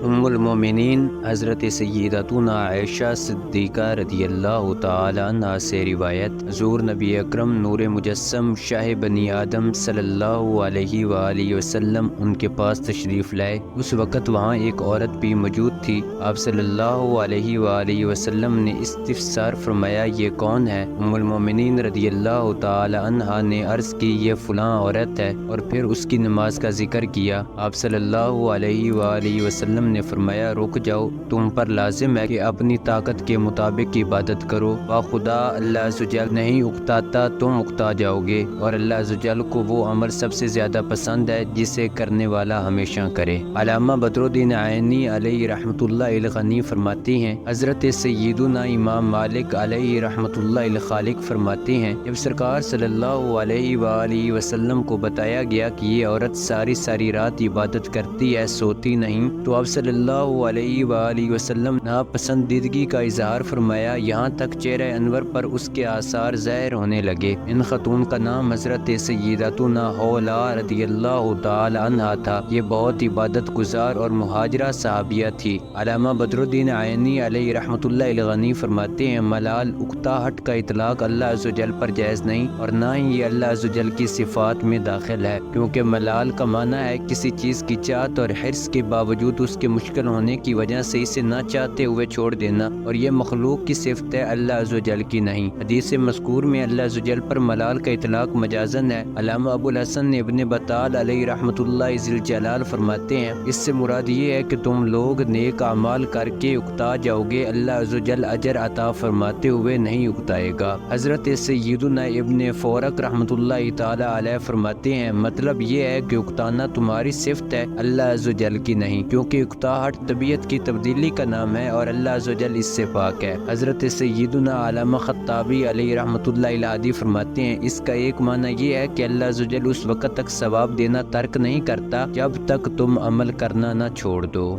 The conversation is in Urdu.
ام المومنین حضرت سیدتنا عائشہ صدیقہ رضی اللہ تعالی عنہ سے روایت، حضور نبی اکرم نور مجسم شاہ بنی آدم صلی اللہ علیہ وآلہ وسلم ان کے پاس تشریف لائے۔ اس وقت وہاں ایک عورت بھی موجود تھی۔ آپ صلی اللہ علیہ وآلہ وسلم نے استفسار فرمایا، یہ کون ہے؟ ام المومنین رضی اللہ تعالی عنہ نے عرض کی، یہ فلاں عورت ہے، اور پھر اس کی نماز کا ذکر کیا۔ آپ صلی اللہ علیہ وآلہ وسلم نے فرمایا، رک جاؤ، تم پر لازم ہے کہ اپنی طاقت کے مطابق عبادت کرو، خدا اللہ عز و جل نہیں اکتاتا، تم اکتا جاؤ گے، اور اللہ عز و جل کو وہ عمل سب سے زیادہ پسند ہے جسے کرنے والا ہمیشہ کرے۔ علامہ بدر الدین عینی علیہ رحمۃ اللہ الغنی فرماتے ہیں، حضرت سیدنا امام مالک علیہ رحمۃ اللہ الخالق فرماتے ہیں، جب سرکار صلی اللہ علیہ وآلہ وسلم کو بتایا گیا کہ یہ عورت ساری رات عبادت کرتی ہے، سوتی نہیں، تو آپ صلی اللہ علیہ وآلہ وسلم ناپسندیدگی کا اظہار فرمایا، یہاں تک چہرہ انور پر اس کے آثار ظاہر ہونے لگے۔ ان خاتون کا نام حضرت سیدتنا حولا رضی اللہ تعالی عنہا تھا۔ یہ بہت عبادت گزار اور مہاجرہ صحابیہ تھی۔ علامہ بدر الدین عینی علیہ رحمۃ اللہ الغنی فرماتے ہیں، ملال اکتاہٹ کا اطلاق اللہ عز و جل پر جائز نہیں، اور نہ ہی یہ اللہ عز و جل کی صفات میں داخل ہے، کیونکہ ملال کا معنی ہے کسی چیز کی چاہت اور حرص کے باوجود اس کے مشکل ہونے کی وجہ سے اسے نہ چاہتے ہوئے چھوڑ دینا، اور یہ مخلوق کی صفت ہے، اللہ عز و جل کی نہیں۔ حدیث مذکور میں اللہ عز و جل پر ملال کا اطلاق مجازن ہے۔ علامہ ابو الحسن ابن بطال علیہ رحمۃ اللہ ذی الجلال فرماتے ہیں، اس سے مراد یہ ہے کہ تم لوگ نیک اعمال کر کے اکتا جاؤ گے، اللہ عز و جل اجر عطا فرماتے ہوئے نہیں اکتائے گا۔ حضرت سیدنا ابن فورق رحمۃ اللہ تعالی علیہ فرماتے ہیں، مطلب یہ ہے کہ اکتانا تمہاری صفت ہے، اللہ عز و جل کی نہیں، کیونکہ اکتاہٹ طبیعت کی تبدیلی کا نام ہے اور اللہ عز و جل اس سے پاک ہے۔ حضرت سیدنا علامہ خطابی علیہ رحمۃ اللہ الہادی فرماتے ہیں، اس کا ایک معنی یہ ہے کہ اللہ عز و جل اس وقت تک ثواب دینا ترک نہیں کرتا جب تک تم عمل کرنا نہ چھوڑ دو۔